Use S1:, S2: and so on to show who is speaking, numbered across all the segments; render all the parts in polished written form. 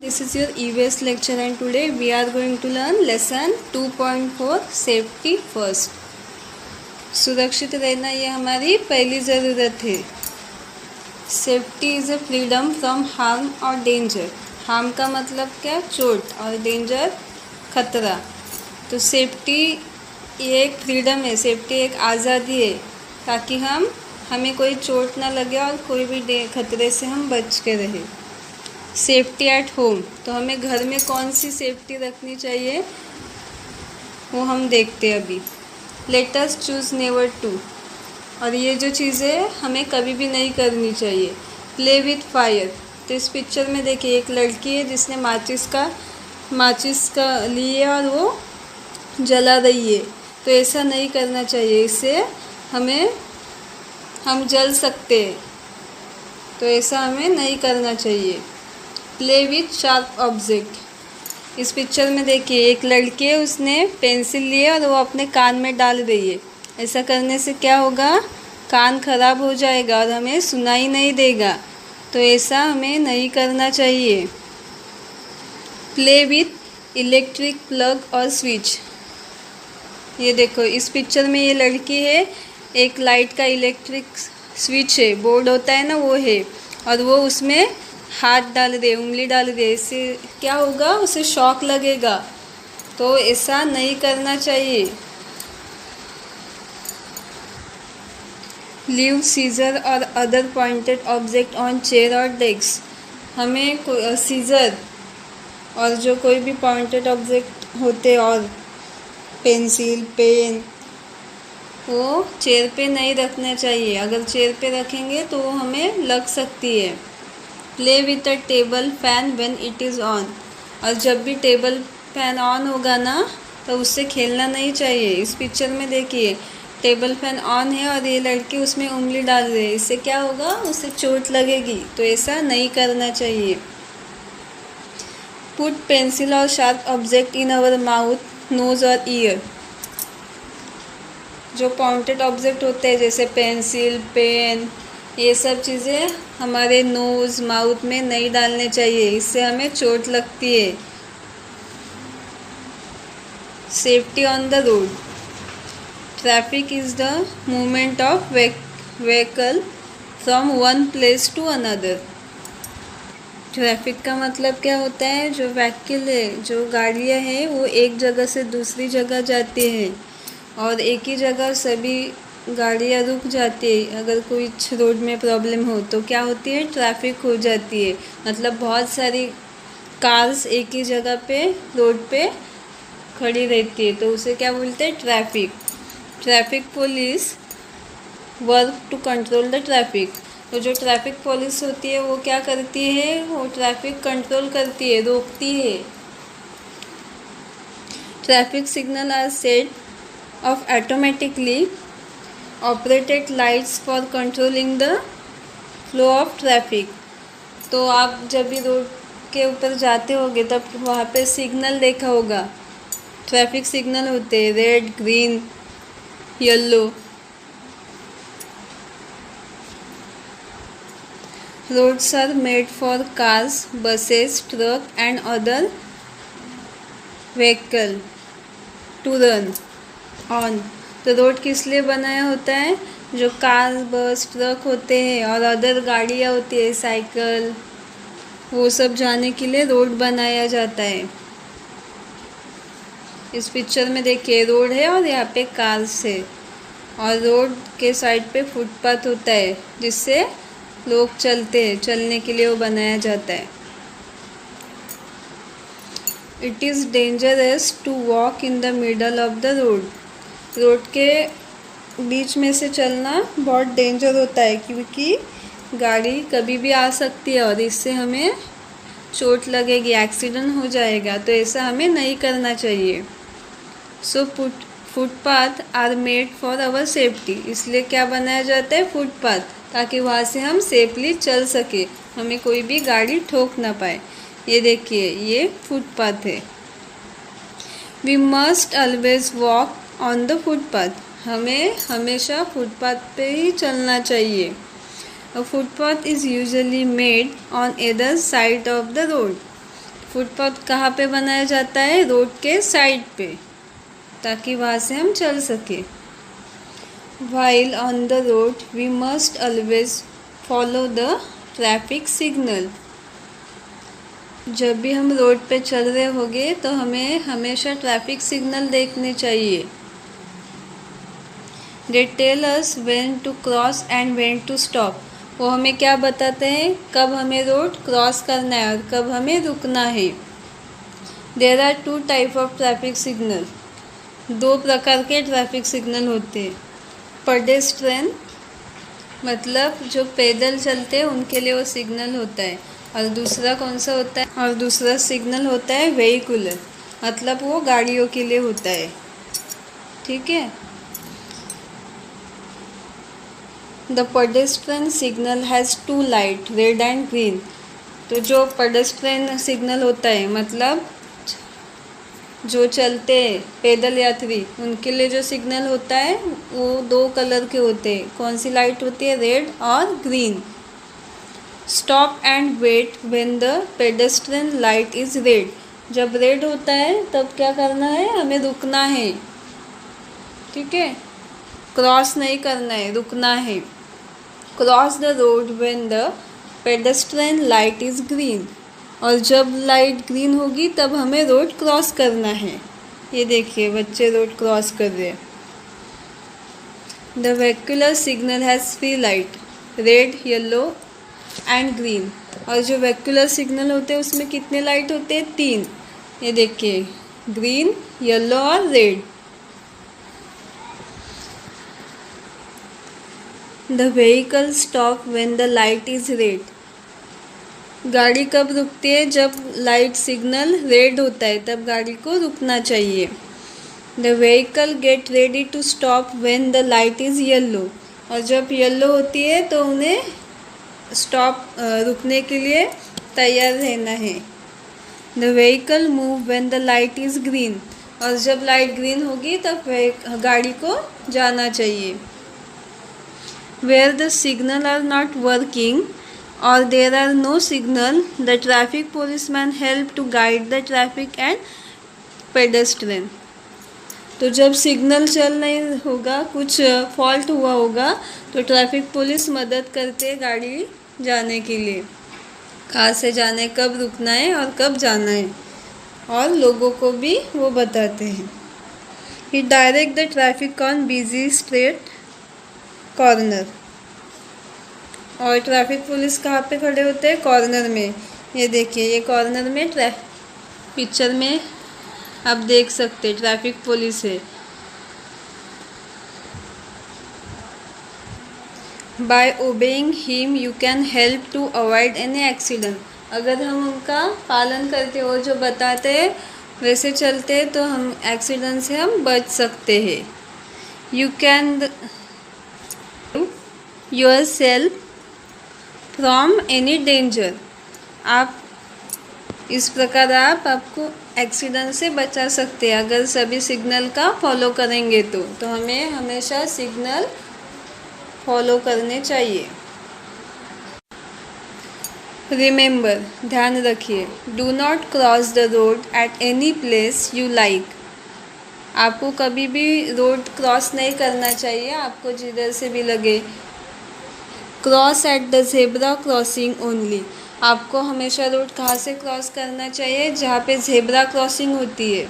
S1: This is your EVS lecture and today we are going to learn lesson 2.4 safety first. सुरक्षित रहना ये हमारी पहली ज़रूरत है. Safety is a freedom from harm और डेंजर. हार्म का मतलब क्या? चोट, और डेंजर खतरा. तो सेफ्टी ये एक फ्रीडम है, सेफ्टी एक आज़ादी है ताकि हमें कोई चोट ना लगे और कोई भी खतरे से हम बच के रहें. सेफ्टी एट होम, तो हमें घर में कौन सी सेफ्टी रखनी चाहिए वो हम देखते हैं अभी. Let us choose never to, और ये जो चीज़ें हमें कभी भी नहीं करनी चाहिए. प्ले विथ फायर, तो इस पिक्चर में देखिए एक लड़की है जिसने माचिस का लिए और वो जला रही है. तो ऐसा नहीं करना चाहिए, इससे हम जल सकते हैं, तो ऐसा हमें नहीं करना चाहिए. प्ले विथ शार्प ऑब्जेक्ट, इस पिक्चर में देखिए एक लड़की है, उसने पेंसिल लिए और वो अपने कान में डाल रही है. ऐसा करने से क्या होगा? कान खराब हो जाएगा और हमें सुनाई नहीं देगा, तो ऐसा हमें नहीं करना चाहिए. प्ले विथ इलेक्ट्रिक प्लग और स्विच, ये देखो इस पिक्चर में ये लड़की है, एक लाइट का इलेक्ट्रिक स्विच है, बोर्ड होता है ना वो है, और वो उसमें हाथ डाल दे, उंगली डाल दे. इससे क्या होगा? उसे शॉक लगेगा, तो ऐसा नहीं करना चाहिए. लीव सीजर और other pointed object on chair और डेस्क, हमें सीजर और जो कोई भी पॉइंटेड ऑब्जेक्ट होते और पेंसिल पेन वो चेयर पे नहीं रखना चाहिए. अगर चेयर पे रखेंगे तो वो हमें लग सकती है. Play with a table fan when it is on, और जब भी टेबल फैन ऑन होगा ना तो उससे खेलना नहीं चाहिए. इस पिक्चर में देखिए टेबल फैन ऑन है और ये लड़की उसमें उंगली डाल रही है. इससे क्या होगा? उसे चोट लगेगी, तो ऐसा नहीं करना चाहिए. पुट पेंसिल और sharp object in our mouth, nose और ईयर, जो पॉइंटेड ऑब्जेक्ट होते हैं जैसे पेंसिल पेन, ये सब चीज़ें हमारे नोज़ माउथ में नहीं डालने चाहिए, इससे हमें चोट लगती है. Safety on the road, traffic is the movement of vehicle from one place to another. Traffic का मतलब क्या होता है? जो व्हीकल है, जो गाड़ियाँ हैं, वो एक जगह से दूसरी जगह जाती हैं और एक ही जगह सभी गाड़ियाँ रुक जाती है. अगर कोई रोड में प्रॉब्लम हो तो क्या होती है? ट्रैफिक हो जाती है. मतलब बहुत सारी कार्स एक ही जगह पे रोड पे खड़ी रहती है, तो उसे क्या बोलते हैं? Traffic. Traffic police work to control the traffic, तो जो ट्रैफिक पुलिस होती है वो क्या करती है? वो ट्रैफिक कंट्रोल करती है, रोकती है. Traffic signal are set of automatically operated lights for controlling the flow of traffic. तो आप जब भी रोड के ऊपर जाते होगे तब वहाँ पे सिग्नल देखा होगा, ट्रैफिक सिग्नल होते हैं, red green yellow. Roads are made for cars, buses, truck and other vehicle to run on. तो रोड किस लिए बनाया होता है? जो कार बस ट्रक होते हैं और अदर गाड़ियाँ होती है, साइकिल, वो सब जाने के लिए रोड बनाया जाता है. इस पिक्चर में देखिए रोड है और यहाँ पे कार्स है, और रोड के साइड पे फुटपाथ होता है जिससे लोग चलते हैं, चलने के लिए वो बनाया जाता है. It is dangerous to walk in the middle of the road, road के बीच में से चलना बहुत डेंजर होता है क्योंकि गाड़ी कभी भी आ सकती है और इससे हमें चोट लगेगी, एक्सीडेंट हो जाएगा, तो ऐसा हमें नहीं करना चाहिए. So footpath are made for our safety, इसलिए क्या बनाया जाता है? फुटपाथ, ताकि वहाँ से हम सेफली चल सके, हमें कोई भी गाड़ी ठोक ना पाए. ये देखिए ये फुटपाथ है. We must always walk on the footpath, हमें हमेशा फुटपाथ पे ही चलना चाहिए. A footpath is usually made on either side of the road, footpath कहाँ पे बनाया जाता है? रोड के साइड पे, ताकि वहाँ से हम चल सके। While on the road, we must always follow the traffic signal. जब भी हम रोड पे चल रहे होंगे तो हमें हमेशा ट्रैफिक सिग्नल देखने चाहिए। They tell us when to cross and when to stop. वो हमें क्या बताते हैं? कब हमें रोड क्रॉस करना है और कब हमें रुकना है। There are 2 type of traffic signal. 2 प्रकार के ट्रैफिक सिग्नल होते हैं। पेडेस्ट्रियन मतलब जो पैदल चलते हैं उनके लिए वो सिग्नल होता है, और दूसरा कौन सा होता है? और दूसरा सिग्नल होता है व्हीकुलर, मतलब वो गाड़ियों के लिए होता है। ठीक है। The pedestrian signal has 2 light, red and green. तो जो पेडेस्ट्रियन सिग्नल होता है मतलब जो चलते हैं पैदल यात्री, उनके लिए जो सिग्नल होता है वो 2 कलर के होते हैं। कौन सी लाइट होती है? रेड और green. Stop and wait when the pedestrian light is red. जब रेड होता है तब क्या करना है? हमें रुकना है। ठीक है, क्रॉस नहीं करना है, रुकना है। Cross the road when the pedestrian light is green. और जब लाइट ग्रीन होगी तब हमें रोड क्रॉस करना है। ये देखिए बच्चे रोड क्रॉस कर रहे हैं। The vehicular signal has 3 light, red, yellow and green. और जो वेहिकुलर सिग्नल होते हैं उसमें कितने लाइट होते हैं? 3। ये देखिए, ग्रीन, येलो और red. The vehicle stop when the light is red. गाड़ी कब रुकती है? जब लाइट सिग्नल रेड होता है तब गाड़ी को रुकना चाहिए। The vehicle get ready to stop when the light is yellow. और जब येलो होती है तो उन्हें रुकने के लिए तैयार रहना है। The vehicle move when the light is green. और जब लाइट ग्रीन होगी तब गाड़ी को जाना चाहिए। Where the signal are not working or there are no signal, the traffic policeman help to guide the traffic and pedestrian. तो जब सिग्नल चल नहीं होगा, कुछ फॉल्ट हुआ होगा, तो ट्रैफिक पुलिस मदद करते हैं गाड़ी जाने के लिए, कहाँ से जाना है, कब रुकना है और कब जाना है, और लोगों को भी वो बताते हैं। He direct the traffic on busy street corner. और ट्रैफिक पुलिस कहाँ पे खड़े होते हैं? कॉर्नर में। ये देखिए, ये कॉर्नर में पिक्चर में आप देख सकते हैं ट्रैफिक पुलिस है। By obeying him you can help to avoid any accident. अगर हम उनका पालन करते हो, जो बताते हैं वैसे चलते हैं, तो हम एक्सीडेंट से हम बच सकते हैं। You can your self from any danger. आप इस प्रकार आपको एक्सीडेंट से बचा सकते हैं अगर सभी सिग्नल का फॉलो करेंगे तो हमें हमेशा सिग्नल फॉलो करने चाहिए। रिमेंबर, ध्यान रखिए, do not cross the road at any place you like. आपको कभी भी रोड क्रॉस नहीं करना चाहिए, आपको जिधर से भी लगे। Cross at the zebra crossing only. आपको हमेशा रोड कहाँ से क्रॉस करना चाहिए? जहाँ पे ज़ेब्रा क्रॉसिंग होती है।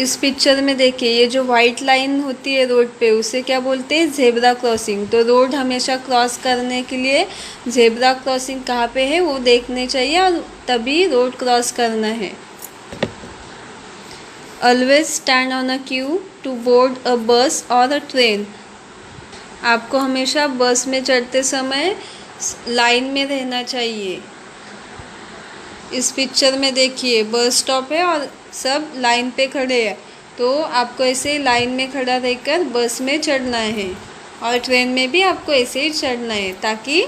S1: इस पिक्चर में देखिए, ये जो वाइट लाइन होती है रोड पे, उसे क्या बोलते हैं? Zebra crossing. तो रोड हमेशा क्रॉस करने के लिए ज़ेब्रा क्रॉसिंग कहाँ पे है वो देखने चाहिए, और तभी रोड क्रॉस करना है। Always stand on a queue to board a bus और अ ट्रेन। आपको हमेशा बस में चढ़ते समय लाइन में रहना चाहिए। इस पिक्चर में देखिए, बस स्टॉप है और सब लाइन पे खड़े हैं, तो आपको ऐसे लाइन में खड़ा रहकर बस में चढ़ना है, और ट्रेन में भी आपको ऐसे ही चढ़ना है, ताकि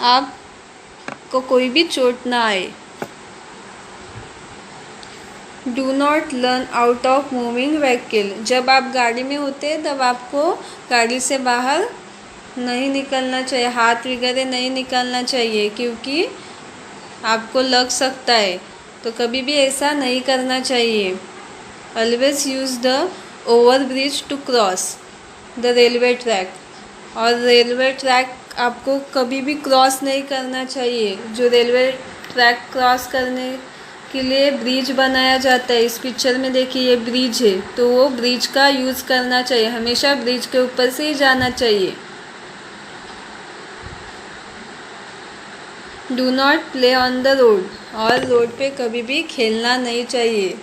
S1: आपको कोई भी चोट ना आए। Do not learn out of moving vehicle. जब आप गाड़ी में होते हैं तब आपको गाड़ी से बाहर नहीं निकलना चाहिए, हाथ वगैरह नहीं निकालना चाहिए, क्योंकि आपको लग सकता है। तो कभी भी ऐसा नहीं करना चाहिए। Always use the over bridge to cross the railway track. और रेलवे ट्रैक आपको कभी भी क्रॉस नहीं करना चाहिए। जो रेलवे ट्रैक क्रॉस करने के लिए ब्रिज बनाया जाता है, इस पिक्चर में देखिए ये ब्रिज है, तो वो ब्रिज का यूज़ करना चाहिए। हमेशा ब्रिज के ऊपर से ही जाना चाहिए। Do not play on the road. और रोड पे कभी भी खेलना नहीं चाहिए।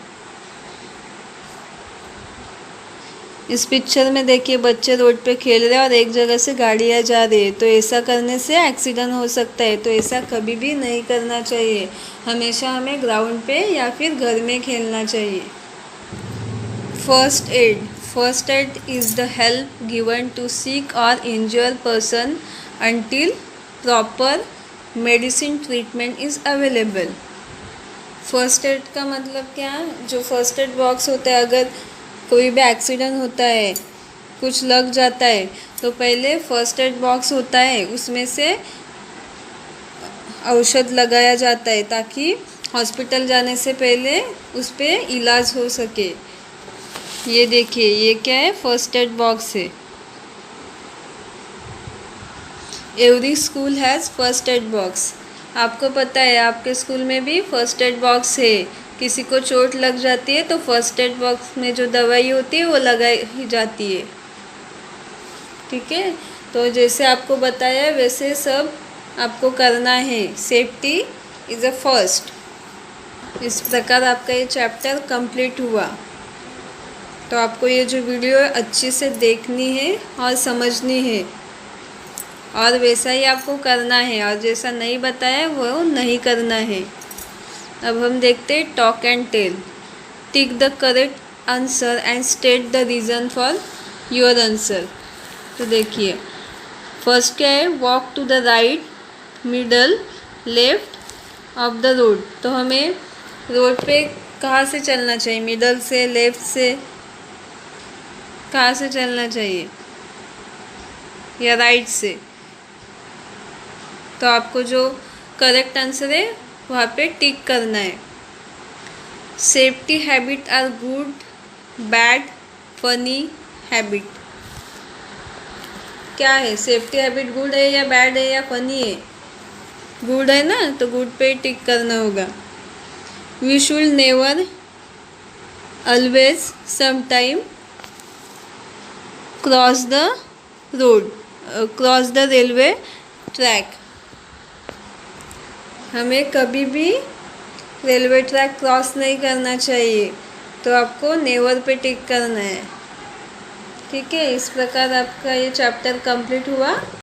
S1: इस पिक्चर में देखिए बच्चे रोड पे खेल रहे हैं और एक जगह से गाड़ियाँ जा रही है, तो ऐसा करने से एक्सीडेंट हो सकता है। तो ऐसा कभी भी नहीं करना चाहिए। हमेशा हमें ग्राउंड पे या फिर घर में खेलना चाहिए। First aid. First aid is the help given to sick or injured person until proper medicine treatment is available. First aid का मतलब क्या है? जो फर्स्ट एड बॉक्स होता है, अगर कोई भी एक्सीडेंट होता है, कुछ लग जाता है, तो पहले फर्स्ट एड बॉक्स होता है, उसमें से औषध लगाया जाता है ताकि हॉस्पिटल जाने से पहले उस पर इलाज हो सके। ये देखिए ये क्या है? फर्स्ट एड बॉक्स है। Every school has first aid box. आपको पता है आपके स्कूल में भी फर्स्ट एड बॉक्स है। किसी को चोट लग जाती है तो फर्स्ट एड बॉक्स में जो दवाई होती है वो लगाई जाती है। ठीक है, तो जैसे आपको बताया वैसे सब आपको करना है। Safety is a first. इस प्रकार आपका ये चैप्टर कंप्लीट हुआ। तो आपको ये जो वीडियो है अच्छे से देखनी है और समझनी है, और वैसा ही आपको करना है, और जैसा नहीं बताया वो नहीं करना है। अब हम देखते हैं talk and tell. Tick the correct answer and state the reason for your answer. तो देखिए फर्स्ट क्या है? Walk to the right, middle, left of the road. तो हमें रोड पे कहाँ से चलना चाहिए? मिडल से, लेफ्ट से, कहाँ से चलना चाहिए? या राइट से? तो आपको जो करेक्ट आंसर है वहाँ पे टिक करना है। Safety habit are good, bad, funny habit. क्या है? सेफ्टी हैबिट गुड है या बैड है या फनी है? गुड है ना, तो गुड पे टिक करना होगा। We should never, always, sometime cross the road, cross the railway track. हमें कभी भी रेलवे ट्रैक क्रॉस नहीं करना चाहिए, तो आपको नेवर पे टिक करना है। ठीक है, इस प्रकार आपका ये चैप्टर कंप्लीट हुआ।